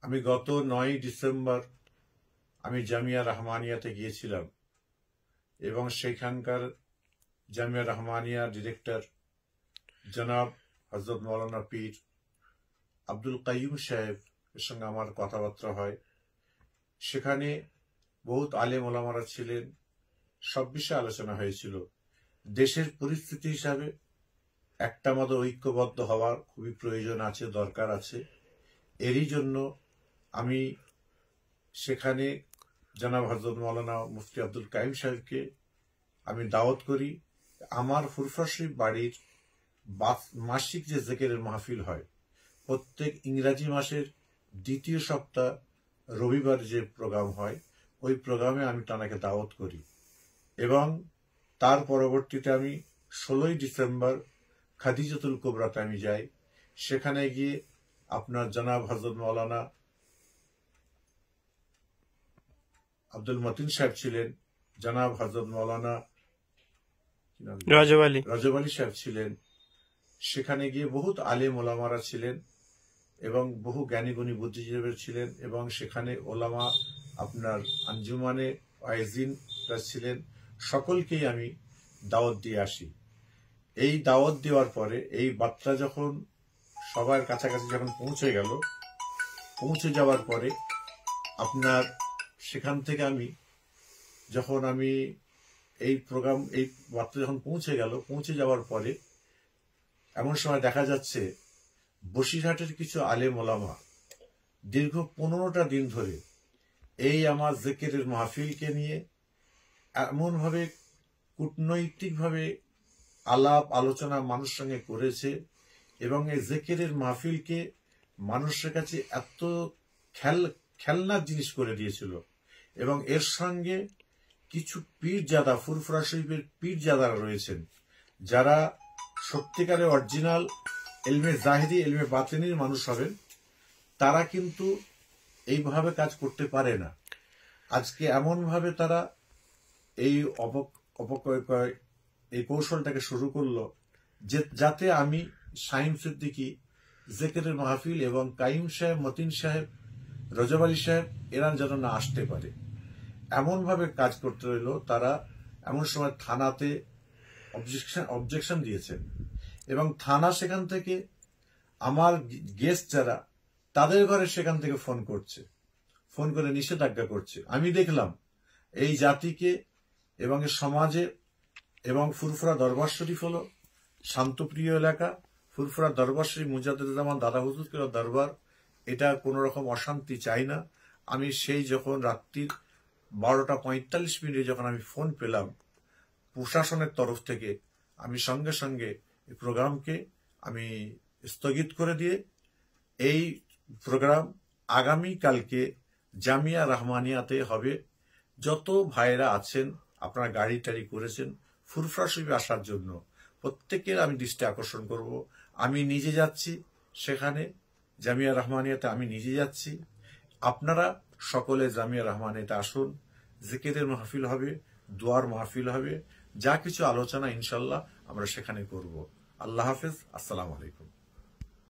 আমি গত ৯ ডিসেম্বর আমি জামিয়া রহমানিয়াতে গিয়েছিলাম এবং সেখানকার জামিয়া রহমানিয়ার ডিরেক্টর জনাব হযরত মাওলানা পীর আব্দুল কাইয়ুম সাহেব এর সঙ্গে আমার কথাবার্তা হয়। সেখানে বহুত আলেম ওলামারা ছিলেন, সব বিষয়ে আলোচনা হয়েছিল। দেশের পরিস্থিতি হিসাবে একটা মতো ঐক্যবদ্ধ হওয়ার খুবই প্রয়োজন আছে, দরকার আছে। এরই জন্য আমি সেখানে জনাব হযরত মাওলানা মুফতি আব্দুল কাইয়ুম সাহেবকে আমি দাওয়াত করি। আমার ফুরফুরা শরীফ বাড়ির মাসিক যে জিকিরের মাহফিল হয়, প্রত্যেক ইংরাজি মাসের দ্বিতীয় সপ্তাহ রবিবার যে প্রোগ্রাম হয়, ওই প্রোগ্রামে আমি তাকে দাওয়াত করি এবং তার পরবর্তীতে আমি 16 ডিসেম্বর খাদিজাতুল কুবরাতে আমি যাই। সেখানে গিয়ে আপনার জনাব হযরত মাওলানা আব্দুল মতিন সাহেব ছিলেন, জনাব হযরত মাওলানা রজব আলী সাহেব ছিলেন। সেখানে গিয়ে বহুত আলেম ওলামারা ছিলেন এবং বহু জ্ঞানীগুণী বুদ্ধিজীবী ছিলেন এবং সেখানে ওলামা আপনার আঞ্জুমানে ওয়াইজিনরা ছিলেন। সকলকেই আমি দাওয়াত দিয়ে আসি। এই দাওয়াত দেওয়ার পরে এই বার্তা যখন সবার কাছাকাছি যখন পৌঁছে যাওয়ার পরে আপনার সেখান থেকে যখন আমি এই বার্তা যখন পৌঁছে যাওয়ার পরে এমন সময় দেখা যাচ্ছে বসিরহাটের কিছু আলেম ওলামা দীর্ঘ 15টা দিন ধরে এই আমার জিকিরের মাহফিলকে নিয়ে এমনভাবে কূটনৈতিকভাবে আলাপ আলোচনা মানুষের সঙ্গে করেছে এবং এই জিকিরের মাহফিলকে মানুষের কাছে এত খেলনার জিনিস করে দিয়েছিল এবং এর সঙ্গে কিছু পীরজাদা, ফুরফুরা শরীফের পীরজাদারা রয়েছেন, যারা সত্যিকারের অরিজিনাল ইলমে জাহিরি ইলমে বাতিনির মানুষ হবেন, তারা কিন্তু এইভাবে কাজ করতে পারে না। আজকে এমনভাবে তারা এই এই কৌশলটাকে শুরু করলো যাতে আমি শাহিন সিদ্দিকী জিকিরের মাহফিল এবং কাইয়ুম সাহেব, মতিন সাহেব, রজব আলী সাহেব এরা যেন না আসতে পারে, এমনভাবে কাজ করতে রইল। তারা এমন সময় থানাতে অবজেকশন দিয়েছেন এবং থানা সেখান থেকে আমার গেস্ট যারা তাদের ঘরে সেখান থেকে ফোন করে নিষেধাজ্ঞা করছে। আমি দেখলাম এই জাতিকে এবং সমাজে এবং ফুরফুরা দরবার শরীফ হলো শান্তপ্রিয় এলাকা। ফুরফুরা দরবার শরীফ মুজাদ্দেদুজ্জামান দাদা হুজুর কেবলার দরবার, এটা কোনো রকম অশান্তি চাই না। আমি সেই যখন রাত্রির 12টা 45 মিনিটে যখন আমি ফোন পেলাম প্রশাসনের তরফ থেকে, আমি সঙ্গে সঙ্গে এই প্রোগ্রামকে আমি স্থগিত করে দিয়ে এই প্রোগ্রাম আগামীকালকে জামিয়া রহমানিয়াতে হবে। যত ভাইরা আছেন আপনারা গাড়ি টাড়ি করেছেন ফুরফুরা শরীফে আসার জন্য, প্রত্যেকের আমি দৃষ্টি আকর্ষণ করব। আমি নিজে যাচ্ছি সেখানে জামিয়া রহমানিয়াতে, আমি নিজে যাচ্ছি। আপনারা সকলে জামিয়া রহমানিয়াতে আসুন। জিকিরের মাহফিল হবে, দোয়ার মাহফিল হবে, যা কিছু আলোচনা ইনশাল্লাহ আমরা সেখানে করব। আল্লাহ হাফেজ, আসসালামু আলাইকুম।